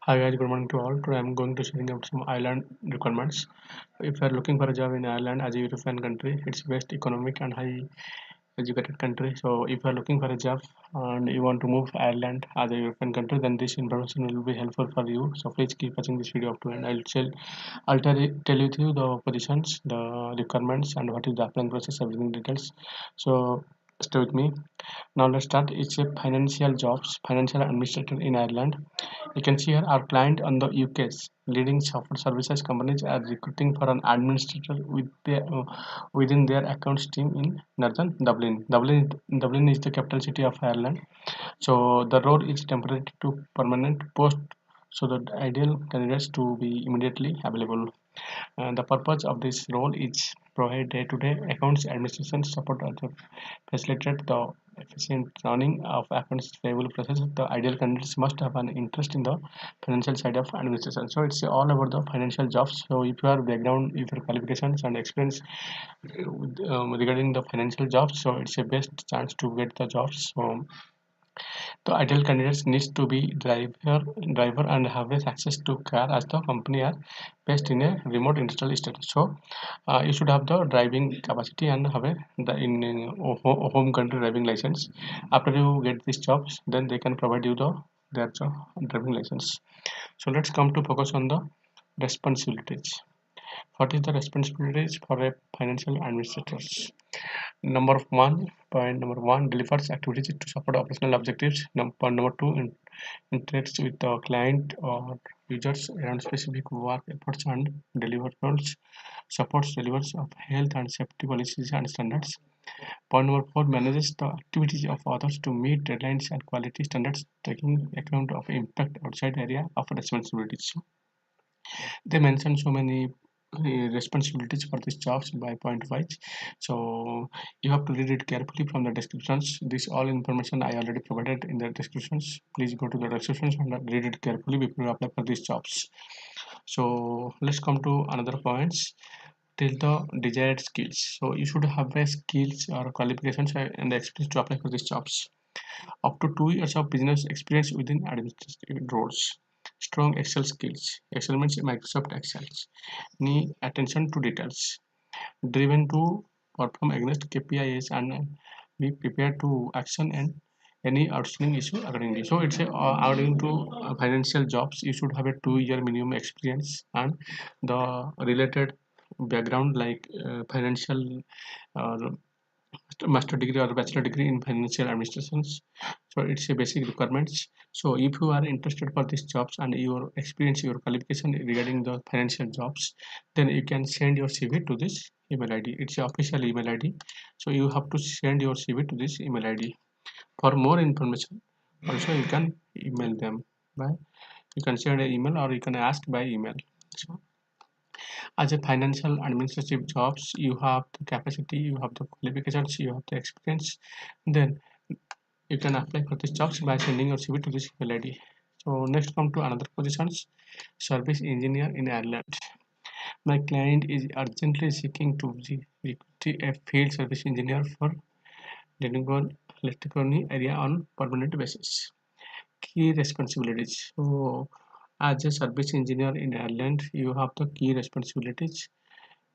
Hi guys, good morning to all. Today I'm going to sharing out some Ireland requirements. If you are looking for a job in Ireland as a European country, it's best economic and high educated country. So if you are looking for a job and you want to move Ireland as a European country, then this information will be helpful for you. So please keep watching this video up to end. I'll tell you the positions, the requirements, and what is the applying process, everything details. So stay with me. Now let's start. It's a financial jobs, financial administrator in Ireland. You can see here our client on the UK's leading software services companies are recruiting for an administrator within their accounts team in Northern Dublin. Dublin is the capital city of Ireland. So the role is temporary to permanent post, so the ideal candidates to be immediately available. The purpose of this role is provide day-to-day accounts administration support to facilitate the efficient running of accounts payable process. The ideal candidates must have an interest in the financial side of administration. So it's all about the financial jobs. So if you have background, if your qualifications and experience regarding the financial jobs, so it's a best chance to get the jobs. So the ideal candidates needs to be driver and have a access to car as the company are based in a remote industrial estate. So you should have the driving capacity and have a home country driving license. After you get these jobs, then they can provide you their job driving license. So let's come to focus on the responsibilities. What is the responsibilities for a financial administrators? Number one delivers activities to support operational objectives. Number two interacts with the client or users around specific work efforts and deliverables. Supports delivers of health and safety policies and standards. Point number four manages the activities of others to meet deadlines and quality standards, taking account of impact outside area of responsibilities. They mention so many responsibilities for these jobs by point wise, so you have to read it carefully from the descriptions. This all information I already provided in the descriptions. Please go to the descriptions and read it carefully before you apply for these jobs. So let's come to another points till the desired skills. So you should have a skills or qualifications and the experience to apply for these jobs. Up to 2 years of business experience within administrative roles. Strong Excel skills. Excel means Microsoft Excel. Need attention to details. Driven to perform against KPIs and be prepared to action and any outstanding issue accordingly. So it's according to financial jobs, you should have a 2 year minimum experience and the related background like financial uh, master degree or bachelor degree in financial administrations. So it's a basic requirements. So if you are interested for these jobs and your experience, your qualification regarding the financial jobs, then you can send your CV to this email id. It's a official email id, so you have to send your CV to this email id. For more information also you can email them by, you can send an email or you can ask by email. So as a financial administrative jobs, you have the capacity, you have the qualifications, you have the experience, then you can apply for these jobs by sending your CV to this email id. So next come to another positions, service engineer in Ireland. My client is urgently seeking to recruit a field service engineer for Donegal electrical area on permanent basis. Key responsibilities. So as a service engineer in Ireland, you have the key responsibilities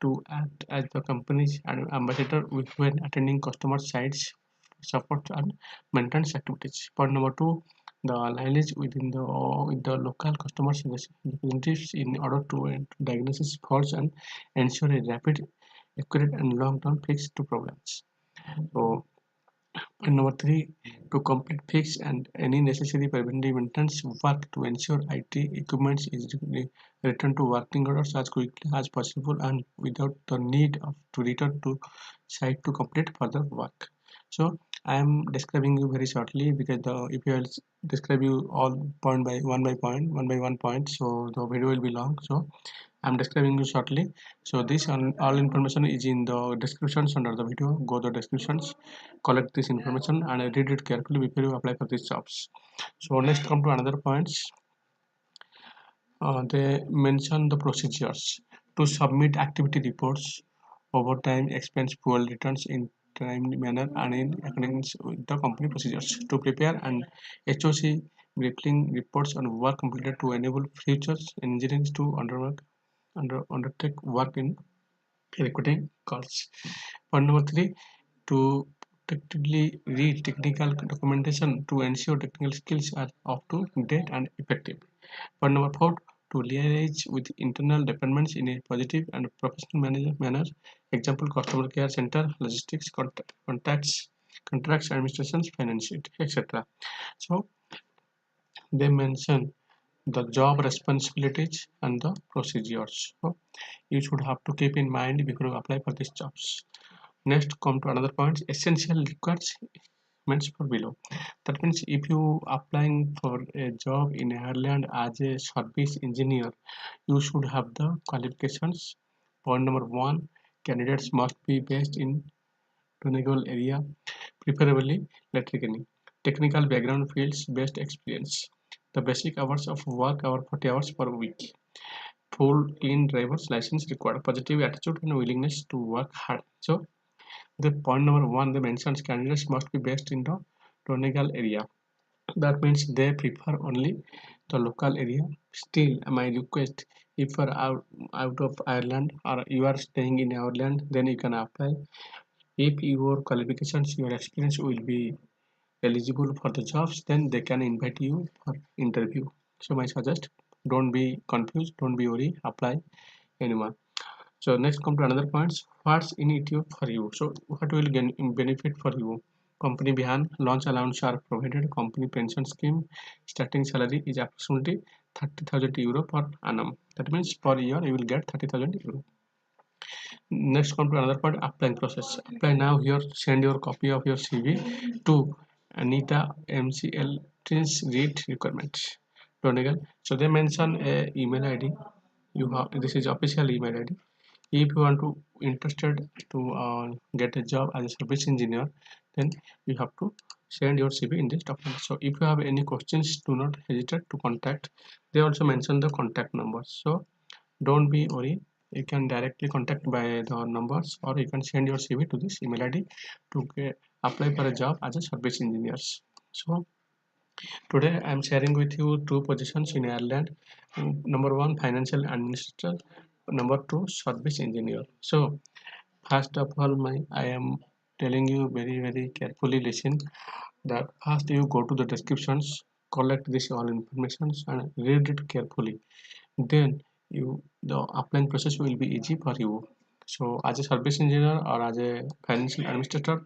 to act as the company's ambassador when attending customer sites, support and maintenance activities. Point number two, the liaise within with the local customer service representatives in order to diagnose faults and ensure a rapid, accurate and long-term fix to problems. So and number three, to complete fix and any necessary preventive maintenance work to ensure IT equipment is returned to working orders as quickly as possible and without the need of to return to site to complete further work. So I am describing you very shortly because if I will describe you all point by one point, so the video will be long. So I'm describing you shortly. So this all information is in the descriptions under the video. Go to the descriptions, collect this information and read it carefully before you apply for these jobs. So next come to another points. They mention the procedures to submit activity reports, overtime expense fuel returns in timely manner and in accordance with the company procedures, to prepare an HOC briefing reports on work completed to enable future engineers to undertake work in recording calls. Point number three, to protectively read technical documentation to ensure technical skills are up to date and effective. Point number four, to liaise with internal departments in a positive and professional manner. Example, customer care center, logistics, contacts, contracts, administrations, finance, etc. So they mention the job responsibilities and the procedures. So you should have to keep in mind before you apply for these jobs. Next, come to another point, essential requirements for below. That means if you applying for a job in Ireland as a service engineer, you should have the qualifications. Point number one, candidates must be based in Donegal area, preferably electrically. Technical background fields based experience. The basic hours of work are 40 hours per week. Full clean driver's license required. Positive attitude and willingness to work hard. So the point number one, they mentions candidates must be based in the Donegal area. That means they prefer only the local area. Still, my request, if you are out of Ireland or you are staying in Ireland, then you can apply. If your qualifications, your experience will be eligible for the jobs, then they can invite you for interview. So my suggest, don't be confused, don't be worried, apply anyone. So next come to another points, what's in it for you. So what will gain benefit for you. Company behind launch allowance are provided. Company pension scheme starting salary is approximately 30,000 euro per annum. That means per year you will get 30,000 euro. Next come to another part, applying process. Apply now here, send your copy of your CV to Anita MCL read requirements. Donegal. So they mention a email ID. You have, this is official email ID. If you want to interested to get a job as a service engineer, then you have to send your CV in this document. So if you have any questions, do not hesitate to contact. They also mention the contact numbers. So don't be worried, you can directly contact by the numbers or you can send your CV to this email ID to apply for a job as a service engineers. So today I am sharing with you two positions in Ireland. Number one, financial administrator. Number two, service engineer. So first of all, I am telling you very carefully listen that first you go to the descriptions, collect this all information and read it carefully. Then the applying process will be easy for you. So as a service engineer or as a financial administrator,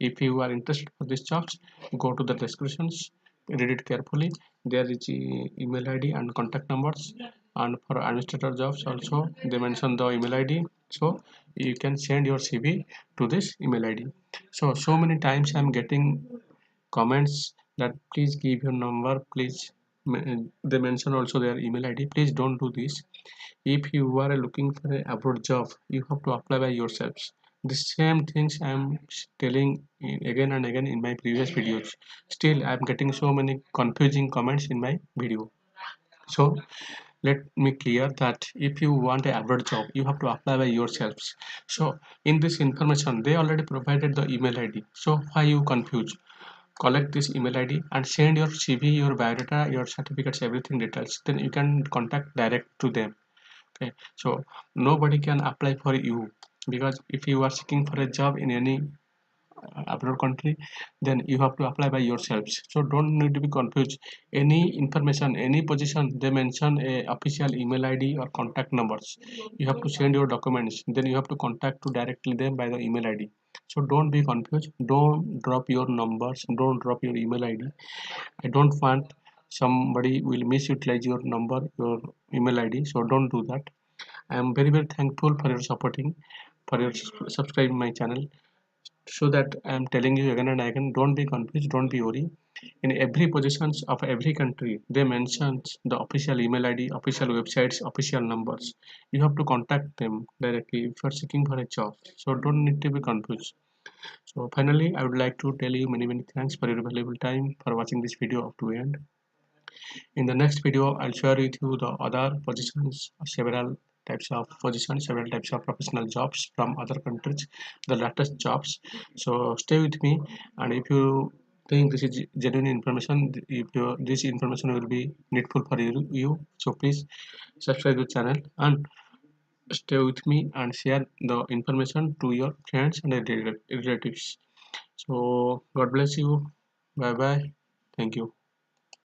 if you are interested for these jobs, go to the descriptions, read it carefully. There is email ID and contact numbers, and for administrator jobs also they mention the email ID. So you can send your CV to this email ID. So many times I'm getting comments that please give your number, please they mention also their email ID. Please don't do this. If you are looking for a abroad job, you have to apply by yourselves. The same things I am telling again and again in my previous videos. Still I am getting so many confusing comments in my video. So let me clear that if you want a abroad job, you have to apply by yourselves. So in this information they already provided the email ID, so why you confused? Collect this email ID and send your CV, your biodata, your certificates, everything details. Then you can contact direct to them. Okay, so nobody can apply for you, because if you are seeking for a job in any abroad country, then you have to apply by yourselves. So don't need to be confused. Any information, any position, they mention a official email ID or contact numbers. You have to send your documents, then you have to contact to directly them by the email ID. So don't be confused, don't drop your numbers, don't drop your email ID. I don't want somebody will misutilize your number, your email ID. So don't do that. I am very thankful for your supporting, for your subscribing my channel. So that I am telling you again and again, don't be confused, don't be worried. In every positions of every country, they mention the official email ID, official websites, official numbers. You have to contact them directly if you are seeking for a job. So don't need to be confused. So finally, I would like to tell you many thanks for your valuable time for watching this video up to end. In the next video, I'll share with you the other positions, several types of positions, several types of professional jobs from other countries, the latest jobs. So stay with me, and if you think this is genuine information. If this information will be needful for you, so please subscribe the channel and stay with me and share the information to your friends and relatives. So God bless you. Bye bye. Thank you.